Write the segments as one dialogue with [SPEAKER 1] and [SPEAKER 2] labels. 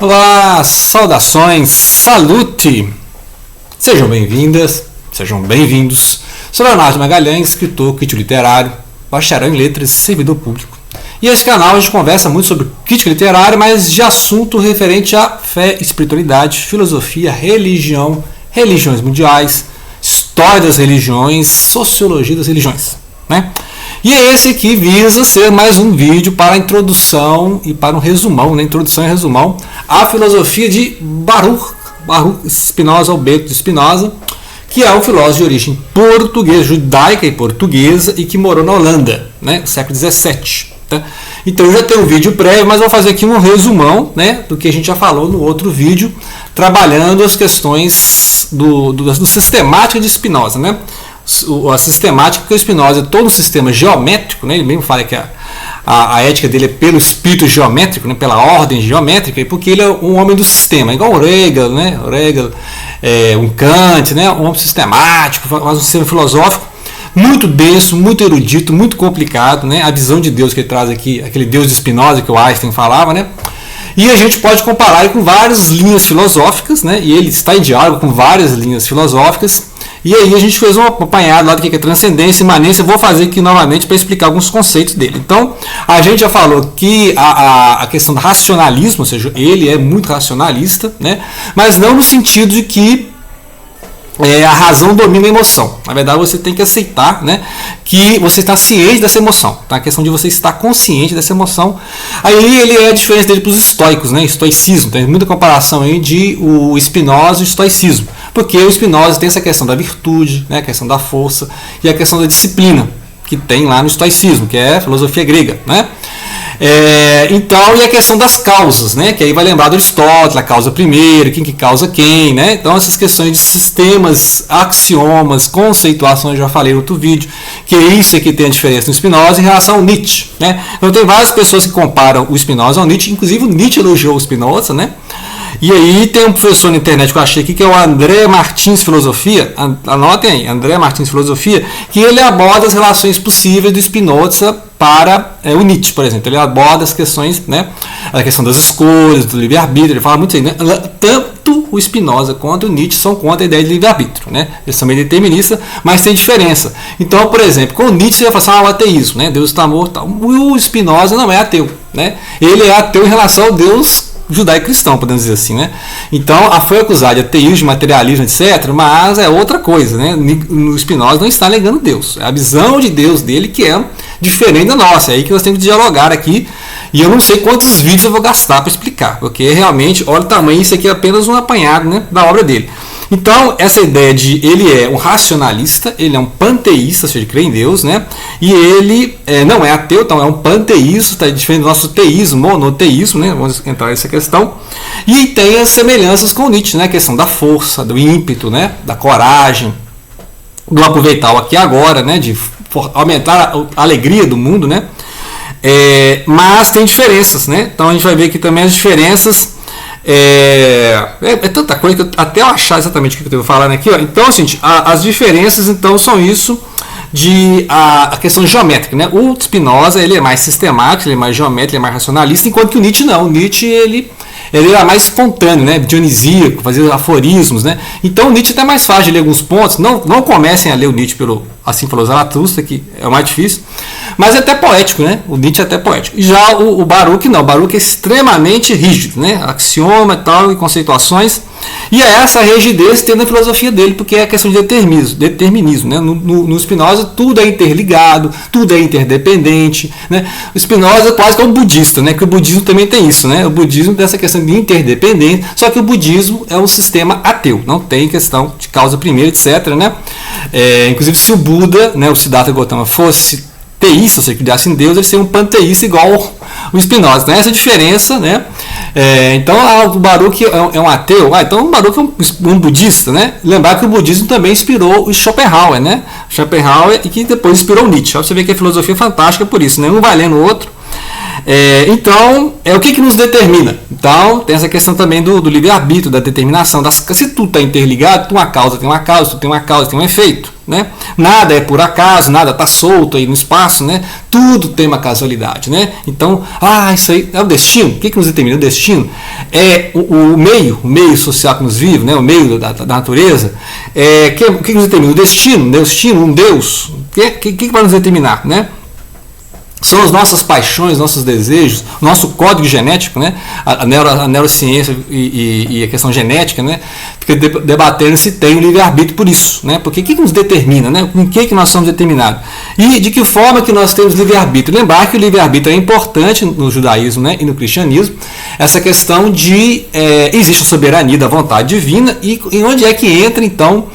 [SPEAKER 1] Olá, saudações, salute! Sejam bem-vindas, sejam bem-vindos. Sou Leonardo Magalhães, escritor, crítico literário, bacharel em letras e servidor público. E esse canal a gente conversa muito sobre crítica literária, mas de assunto referente à fé, espiritualidade, filosofia, religião, religiões mundiais, história das religiões, sociologia das religiões, né? E esse aqui visa ser mais um vídeo para a introdução e para um resumão, né? Introdução e resumão à filosofia de Baruch Spinoza, ou Bento de Spinoza, que é um filósofo de origem portuguesa, judaica e portuguesa, e que morou na Holanda, né? No século XVII. Tá? Então eu já tenho um vídeo prévio, mas vou fazer aqui um resumão, né, do que a gente já falou no outro vídeo, trabalhando as questões do sistemática de Spinoza, né? A sistemática que o Spinoza é todo um sistema geométrico, né? Ele mesmo fala que a ética dele é pelo espírito geométrico, né? Pela ordem geométrica, porque ele é um homem do sistema, igual o Hegel, né? Um Kant, né? Um homem sistemático, faz um sistema filosófico muito denso, muito erudito, muito complicado, né? A visão de Deus que ele traz aqui, aquele Deus de Spinoza que o Einstein falava, né? E a gente pode comparar ele com várias linhas filosóficas, né? E ele está em diálogo com várias linhas filosóficas. E aí a gente fez um apanhado lá do que é transcendência e imanência. Eu vou fazer aqui novamente para explicar alguns conceitos dele. Então, a gente já falou que a questão do racionalismo, ou seja, ele é muito racionalista, né? Mas não no sentido de que a razão domina a emoção. Na verdade, você tem que aceitar, né, que você está ciente dessa emoção. Tá? A questão de você estar consciente dessa emoção. Aí ele é a diferença dele para os estoicos, né? Estoicismo. Tem muita comparação aí de o Spinoza e o estoicismo. Porque o Spinoza tem essa questão da virtude, né, a questão da força e a questão da disciplina, que tem lá no estoicismo, que é a filosofia grega, né? Então, e a questão das causas, né? Que aí vai lembrar do Aristóteles, a causa primeiro, quem que causa quem, né? Então, essas questões de sistemas, axiomas, conceituações, eu já falei no outro vídeo, que é isso que tem a diferença no Spinoza em relação ao Nietzsche, né? Então, tem várias pessoas que comparam o Spinoza ao Nietzsche, inclusive o Nietzsche elogiou o Spinoza, né? E aí tem um professor na internet que eu achei aqui, que é o André Martins Filosofia, anotem aí, André Martins Filosofia, que ele aborda as relações possíveis do Spinoza para o Nietzsche, por exemplo. Ele aborda as questões, né, a questão das escolhas, do livre-arbítrio, ele fala muito assim, né? Tanto o Spinoza quanto o Nietzsche são contra a ideia de livre-arbítrio, né? Eles são meio deterministas, mas tem diferença. Então, por exemplo, com o Nietzsche você vai falar o ateísmo, né? Deus está morto, tal. O Spinoza não é ateu, né? Ele é ateu em relação ao Deus judaico-cristão, podemos dizer assim, né? Então, foi acusado de ateísmo, de materialismo, etc., mas é outra coisa, né? No Spinoza não está negando Deus. É a visão de Deus dele que é diferente da nossa. É aí que nós temos que dialogar aqui. E eu não sei quantos vídeos eu vou gastar para explicar, porque realmente, olha o tamanho, isso aqui é apenas um apanhado, né, da obra dele. Então, essa ideia de ele é um racionalista, ele é um panteísta, ou seja, ele crê em Deus, né? E ele não é ateu, então é um panteísta, está diferente do nosso teísmo, monoteísmo, né? Vamos entrar nessa questão. E tem as semelhanças com Nietzsche, né? A questão da força, do ímpeto, né? Da coragem, do aproveitar o aqui e agora, né? De aumentar a alegria do mundo, né? Mas tem diferenças, né? Então a gente vai ver aqui também as diferenças. Tanta coisa que até eu achar exatamente o que eu estou falando aqui, ó. Então, gente, as diferenças então são isso de a questão geométrica, né? O Spinoza ele é mais sistemático, ele é mais geométrico, ele é mais racionalista, enquanto que o Nietzsche não. O Nietzsche ele era mais espontâneo, né? Dionisíaco, fazia aforismos, né? Então o Nietzsche é até mais fácil de ler alguns pontos. Não comecem a ler o Nietzsche pelo Assim Falou Zaratustra, que é o mais difícil, mas é até poético, né? O Nietzsche é até poético. E já o Baruch não, o Baruch é extremamente rígido, né? Axioma e tal, e conceituações. E é essa rigidez que tem na filosofia dele, porque é a questão de determinismo, né? No Spinoza tudo é interligado, tudo é interdependente, né? O Spinoza quase que é um budista, né? Que o budismo também tem isso, né? O budismo tem essa questão de interdependência, só que o budismo é um sistema ateu, não tem questão de causa primeira, etc., né? Inclusive se o Buda, né, o Siddhartha Gautama, fosse teísta, ou seja, que criasse em Deus, ele seria um panteísta igual o Spinoza. Então, essa diferença, né? Então, o Baruch é um ateu. Então, o Baruch é um budista, né? Lembrar que o budismo também inspirou o Schopenhauer, né? Schopenhauer, e que depois inspirou o Nietzsche. Você vê que a filosofia é fantástica por isso, né? Um vai lendo o outro. Então, o que nos determina? Então, tem essa questão também do livre-arbítrio, da determinação. Se tudo está interligado, uma causa tem uma causa, tudo tem uma causa, tem um efeito. Né? Nada é por acaso, nada está solto aí no espaço, né? Tudo tem uma casualidade. Né? Então, isso aí é o destino. O que nos determina? O destino é o meio social que nos vive, né? O meio da natureza. O que nos determina? O destino, um Deus. O que vai nos determinar? Né? São as nossas paixões, nossos desejos, nosso código genético, né? A neurociência e a questão genética, né? Fica debatendo se tem o livre-arbítrio por isso, né? Porque o que nos determina, né? Com que nós somos determinados? E de que forma que nós temos livre-arbítrio? Lembrar que o livre-arbítrio é importante no judaísmo, né? E no cristianismo, essa questão de existe a soberania da vontade divina e onde é que entra, então,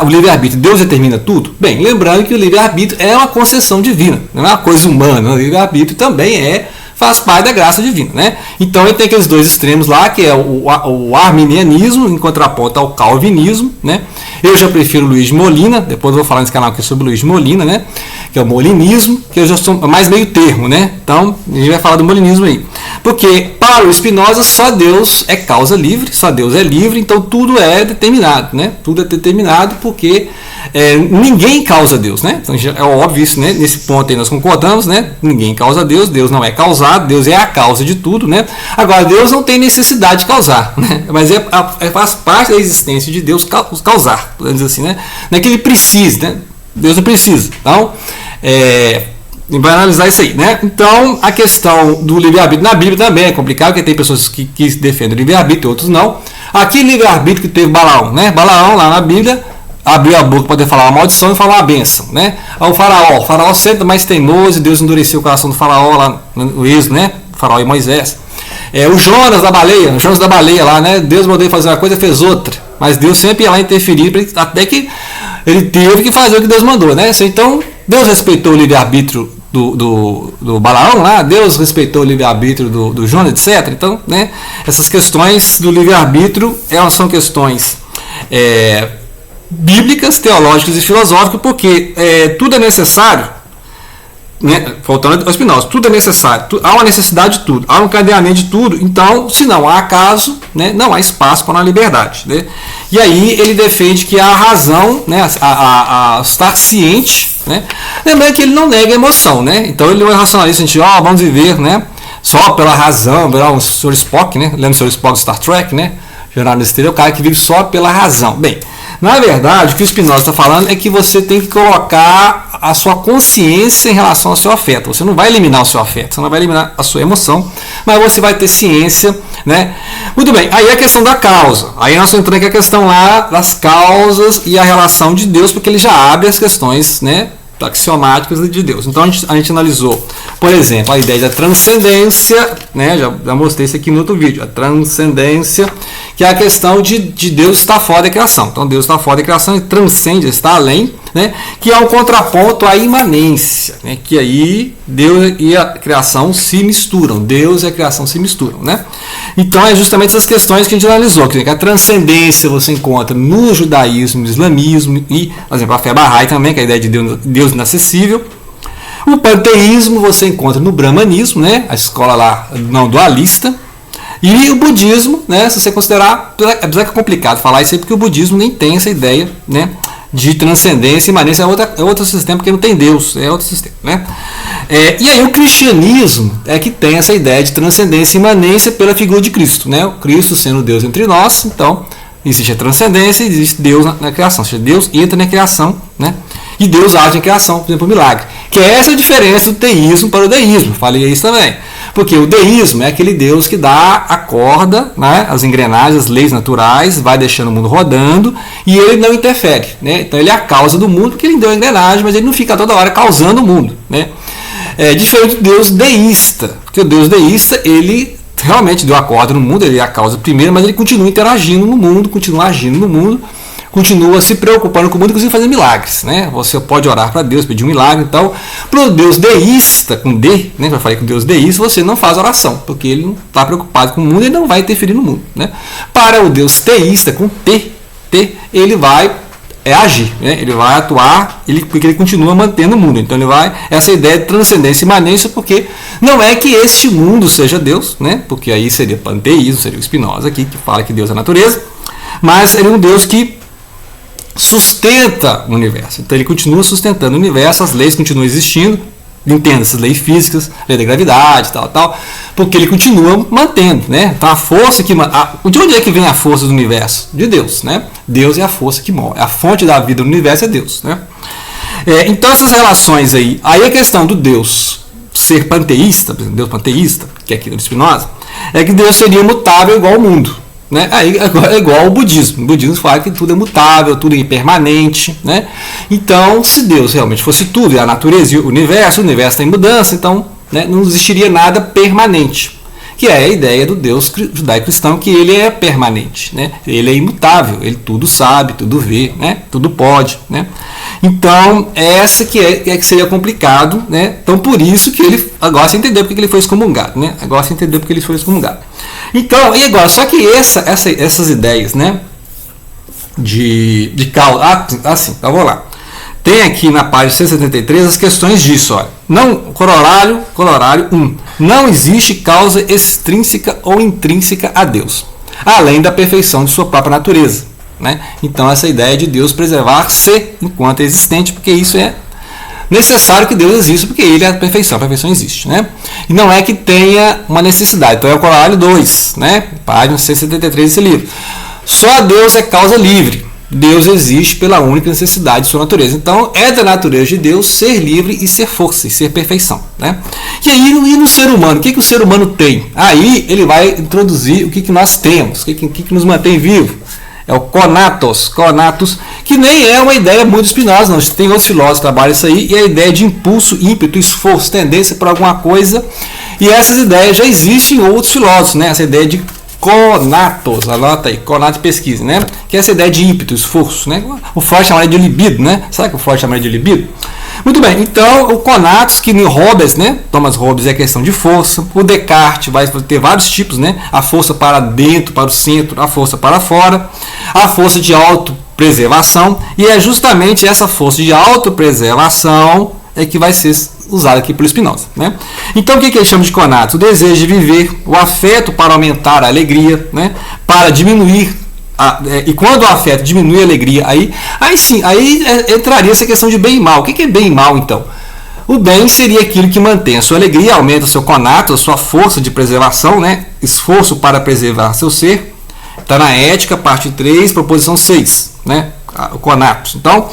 [SPEAKER 1] o livre-arbítrio? Deus determina tudo? Bem, lembrando que o livre-arbítrio é uma concessão divina, não é uma coisa humana. O livre-arbítrio também faz parte da graça divina, né? Então ele tem aqueles dois extremos lá, que é o arminianismo em contraponto ao calvinismo, né? Eu já prefiro o Luiz de Molina, depois eu vou falar nesse canal aqui sobre o Luiz de Molina, né? Que é o molinismo, que eu já sou mais meio termo, né? Então a gente vai falar do molinismo aí. Porque para o Spinoza só Deus é causa livre, só Deus é livre, então tudo é determinado, né? Tudo é determinado porque ninguém causa Deus, né? Então é óbvio isso, né? Nesse ponto aí nós concordamos, né? Ninguém causa Deus, Deus não é causado, Deus é a causa de tudo, né? Agora, Deus não tem necessidade de causar, né? Mas faz parte da existência de Deus causar, podemos dizer assim, né? Não é que ele precise, né? Deus não precisa. Então, vai analisar isso aí, né? Então, a questão do livre-arbítrio na Bíblia também é complicado, porque tem pessoas que defendem o livre-arbítrio, outros não. Aqui, livre-arbítrio que teve Balaão, né? Balaão, lá na Bíblia, abriu a boca para poder falar uma maldição e falar uma bênção, né? O faraó sempre mais teimoso, e Deus endureceu o coração do faraó lá no Êxodo, né? O faraó e Moisés. O Jonas da baleia lá, né? Deus mandou ele fazer uma coisa, fez outra, mas Deus sempre ia lá interferir, até que ele teve que fazer o que Deus mandou, né? Então, Deus respeitou o livre-arbítrio do Balaão lá, Deus respeitou o livre-arbítrio do Jonas, etc. Então, né? Essas questões do livre-arbítrio são questões bíblicas, teológicas e filosóficas, porque tudo é necessário, né? Voltando ao Spinoza, tudo é necessário, há uma necessidade de tudo, há um encadeamento de tudo, então, se não há acaso, né, não há espaço para a liberdade, né? E aí ele defende que a razão, né, a estar ciente, né? Lembrando que ele não nega a emoção, né? Então ele não é racionalista, a gente, vamos viver, né, só pela razão, virar um Sr. Spock, né? Lembra o Sr. Spock do Star Trek, né? Jornalista, é o cara que vive só pela razão. Bem, na verdade, o que o Spinoza está falando é que você tem que colocar a sua consciência em relação ao seu afeto. Você não vai eliminar o seu afeto, você não vai eliminar a sua emoção, mas você vai ter ciência, né? Muito bem, aí a questão da causa. Aí nós entramos aqui a questão lá das causas e a relação de Deus, porque ele já abre as questões, né, axiomáticas de Deus. Então a gente analisou, por exemplo, a ideia da transcendência, né? Já mostrei isso aqui no outro vídeo, a transcendência, que é a questão de Deus estar fora da criação. Então Deus está fora da criação e transcende, está além, né? Que é um contraponto à imanência, né? Que aí Deus e a criação se misturam, Deus e a criação se misturam, né? Então é justamente essas questões que a gente analisou, que a transcendência você encontra no judaísmo, no islamismo e, por exemplo, a fé Bahá'í também, que é a ideia de Deus inacessível. O panteísmo você encontra no brahmanismo, né? A escola lá não dualista. E o budismo, né? Se você considerar, apesar que é complicado falar isso aí, porque o budismo nem tem essa ideia, né, de transcendência e imanência, é outro sistema, porque não tem Deus, é outro sistema, né? E aí o cristianismo é que tem essa ideia de transcendência e imanência pela figura de Cristo, né? O Cristo sendo Deus entre nós, então existe a transcendência e existe Deus na criação, ou seja, Deus entra na criação, né? E Deus age em criação, por exemplo, o milagre. Que é essa a diferença do teísmo para o deísmo. Falei isso também. Porque o deísmo é aquele Deus que dá a corda, né, as engrenagens, as leis naturais, vai deixando o mundo rodando e ele não interfere, né? Então ele é a causa do mundo porque ele deu a engrenagem, mas ele não fica toda hora causando o mundo, né? É diferente do Deus deísta. Porque o Deus deísta, ele realmente deu a corda no mundo, ele é a causa primeiro, mas ele continua interagindo no mundo, continua agindo no mundo, continua se preocupando com o mundo, inclusive fazendo milagres, né? Você pode orar para Deus, pedir um milagre, então, para o Deus deísta, com D, né? Eu falei que o Deus deísta, você não faz oração, porque ele não está preocupado com o mundo e não vai interferir no mundo, né? Para o Deus teísta, com T, ele vai é agir, né? Ele vai atuar, porque ele continua mantendo o mundo. Então essa ideia de transcendência e imanência, porque não é que este mundo seja Deus, né? Porque aí seria panteísmo, seria o Spinoza aqui, que fala que Deus é a natureza, mas ele é um Deus que sustenta o universo. Então ele continua sustentando o universo, as leis continuam existindo, entenda essas leis físicas, lei da gravidade, tal, porque ele continua mantendo, né? Então a força que de onde é que vem a força do universo? De Deus, né? Deus é a força que move, a fonte da vida do universo é Deus, né? Então essas relações aí a questão do Deus ser panteísta, por exemplo, Deus panteísta, que é aqui do Spinoza, é que Deus seria mutável igual ao mundo. Né? Aí é igual ao budismo. O budismo fala que tudo é mutável, tudo é impermanente. Né? Então, se Deus realmente fosse tudo, e a natureza e o universo está em mudança, então, né, não existiria nada permanente. Que é a ideia do Deus judaico-cristão, que ele é permanente. Né? Ele é imutável, ele tudo sabe, tudo vê, né? Tudo pode. Né? Então, essa que seria complicado. Né? Então, por isso que ele. Agora você entendeu porque ele foi excomungado. Né? Agora você entendeu porque ele foi excomungado. Então, e agora, só que essas ideias, né, de causa, assim, então vamos lá. Tem aqui na página 173 as questões disso, olha. Não, corolário 1. Não existe causa extrínseca ou intrínseca a Deus, além da perfeição de sua própria natureza, né? Então, essa ideia de Deus preservar-se enquanto é existente, porque isso é necessário que Deus exista, porque ele é a perfeição existe, né? E não é que tenha uma necessidade. Então é o corolário 2, né? Página 173 desse livro. Só Deus é causa livre. Deus existe pela única necessidade de sua natureza. Então é da natureza de Deus ser livre e ser força, e ser perfeição, né? E aí, e no ser humano? O que o ser humano tem? Aí ele vai introduzir o que nós temos, o que nos mantém vivo. É o conatos, que nem é uma ideia muito Spinoza, não. Tem outros filósofos que trabalham isso aí, e a ideia de impulso, ímpeto, esforço, tendência para alguma coisa, e essas ideias já existem em outros filósofos, né? Essa ideia de conatos, anota aí, conatos pesquisa, né? Que é essa ideia de ímpeto, esforço, né? O Freud chamaria de libido, né? Sabe o que o Freud chamaria de libido? Muito bem, então o conatos, que no Hobbes, né? Thomas Hobbes é questão de força, o Descartes vai ter vários tipos, né? A força para dentro, para o centro, a força para fora, a força de autopreservação, e é justamente essa força de autopreservação que vai ser usada aqui pelo Spinoza, né? Então o que ele chama de conatos? O desejo de viver, o afeto para aumentar a alegria, né? Para diminuir e quando o afeto diminui a alegria, aí entraria essa questão de bem e mal. O que é bem e mal, então? O bem seria aquilo que mantém a sua alegria, aumenta o seu conato, a sua força de preservação, né? Esforço para preservar seu ser. Está na Ética, parte 3, proposição 6, né? O conatos. Então,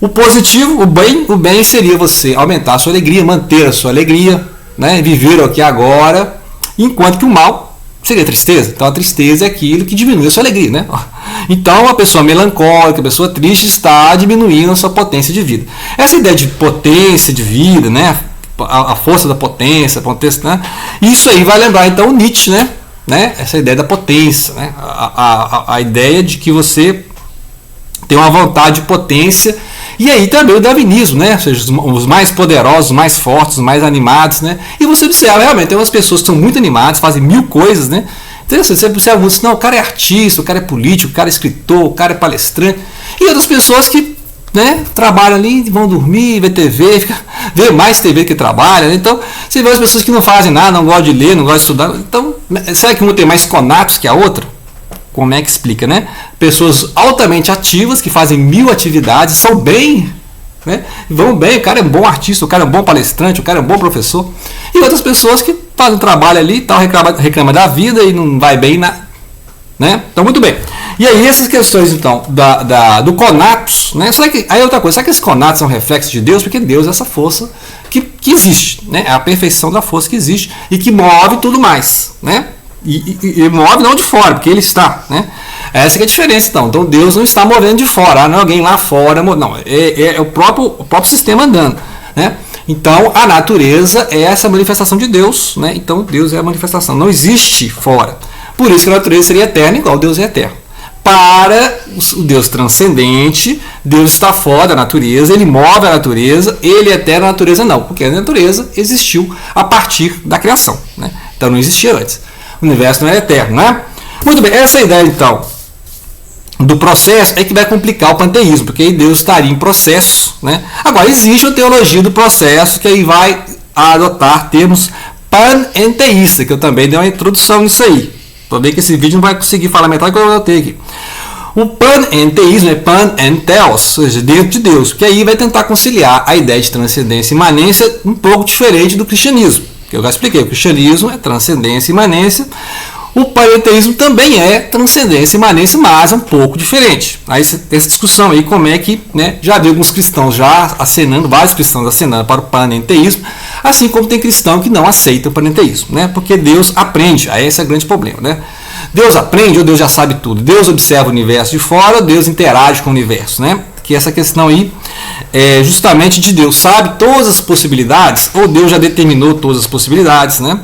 [SPEAKER 1] o positivo, o bem seria você aumentar a sua alegria, manter a sua alegria, né? Viver aqui agora, enquanto que o mal seria a tristeza. Então a tristeza é aquilo que diminui a sua alegria, né? Então a pessoa melancólica, a pessoa triste está diminuindo a sua potência de vida. Essa ideia de potência de vida, né? A força da potência, né? Isso aí vai lembrar então o Nietzsche, né? Essa ideia da potência, né? A ideia de que você tem uma vontade de potência. E aí também o darwinismo, né? Ou seja, os mais poderosos, os mais fortes, os mais animados, né? E você observa, realmente, tem umas pessoas que são muito animadas, fazem mil coisas, né? Então você observa muito, não, o cara é artista, o cara é político, o cara é escritor, o cara é palestrante. E outras pessoas que, né, trabalham ali, vão dormir, ver TV, vê mais TV que trabalha, né? Então você vê as pessoas que não fazem nada, não gostam de ler, não gostam de estudar. Então, será que uma tem mais conatos que a outra? Como é que explica, né? Pessoas altamente ativas, que fazem mil atividades, são bem, né? Vão bem, o cara é um bom artista, o cara é um bom palestrante, o cara é um bom professor. E outras pessoas que fazem trabalho ali, tal, reclama da vida e não vai bem, né? Então, muito bem. E aí, essas questões, então, do conatos, né? Aí outra coisa, será que esses conatos são reflexos de Deus? Porque Deus é essa força que existe, né? É a perfeição da força que existe e que move tudo mais, né? E move não de fora, porque ele está, né? Essa que é a diferença, então. Então Deus não está movendo de fora, não é alguém lá fora, não, é o próprio sistema andando, né? Então a natureza é essa manifestação de Deus, né? Então Deus é a manifestação, não existe fora. Por isso que a natureza seria eterna, igual Deus é eterno. Para o Deus transcendente, Deus está fora da natureza, ele move a natureza, ele é eterno, a natureza não, porque a natureza existiu a partir da criação, né? Então não existia antes. O universo não é eterno, né? Muito bem, essa ideia então do processo é que vai complicar o panteísmo, porque aí Deus estaria em processo, né? Agora, existe a teologia do processo, que aí vai adotar termos panenteístas, que eu também dei uma introdução nisso aí. Vou ver que esse vídeo não vai conseguir falar metade que eu anotei aqui. O panenteísmo é panentheos, ou seja, dentro de Deus, que aí vai tentar conciliar a ideia de transcendência e imanência um pouco diferente do cristianismo, que eu já expliquei. O cristianismo é transcendência e imanência. O panenteísmo também é transcendência e imanência, mas é um pouco diferente. Aí tem essa discussão aí, como é que, né, já vi alguns cristãos já acenando, vários cristãos acenando para o panenteísmo, assim como tem cristão que não aceita o panenteísmo, né, porque Deus aprende, aí esse é o grande problema, né. Deus aprende ou Deus já sabe tudo? Deus observa o universo de fora ou Deus interage com o universo, né? Que essa questão aí é justamente de Deus sabe todas as possibilidades ou Deus já determinou todas as possibilidades, né?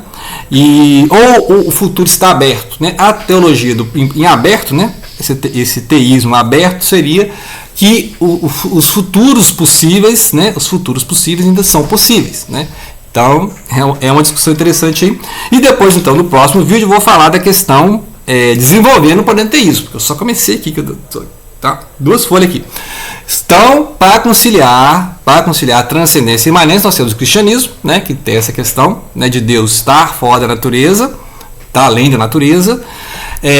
[SPEAKER 1] Ou o futuro está aberto, né? A teologia em aberto, né? Esse teísmo aberto seria que os futuros possíveis, né? Os futuros possíveis ainda são possíveis, né? Então é uma discussão interessante aí. E depois, então, no próximo vídeo eu vou falar da questão desenvolvendo o panenteísmo, porque eu só comecei aqui, tá? 2 folhas aqui. Então, para conciliar a transcendência e imanência, nós temos o cristianismo, né, que tem essa questão, né, de Deus estar fora da natureza, tá além da natureza,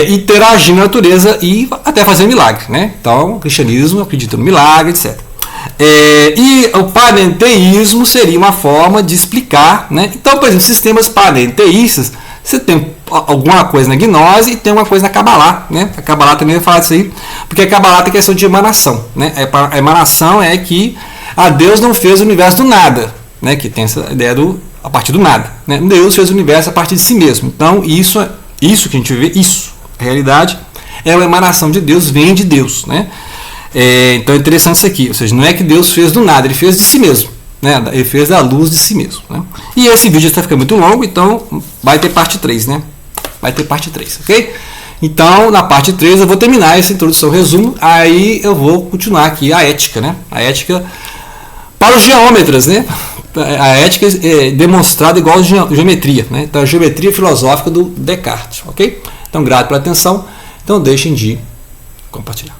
[SPEAKER 1] interagir na natureza e até fazer milagre, né? Então, o cristianismo acredita no milagre, etc. E o panenteísmo seria uma forma de explicar, né? Então, por exemplo, sistemas panenteístas, você tem alguma coisa na gnose e tem alguma coisa na Kabbalah, né? A Kabbalah também vai falar disso aí, porque a Kabbalah tem questão de emanação, né? A emanação é que Deus não fez o universo do nada, né? Que tem essa ideia a partir do nada, né? Deus fez o universo a partir de si mesmo. Então, isso que a gente vê, a realidade é uma emanação de Deus, vem de Deus, né? Então é interessante isso aqui, ou seja, não é que Deus fez do nada, ele fez de si mesmo, né? Ele fez da luz de si mesmo, né? E esse vídeo está ficando muito longo, então vai ter parte 3, né? Vai ter parte 3, ok? Então, na parte 3 eu vou terminar essa introdução, resumo, aí eu vou continuar aqui a ética, né? A ética para os geômetras, né? A ética é demonstrada igual a geometria, né? Então, a geometria filosófica do Descartes, ok? Então, grato pela atenção, então deixem de compartilhar.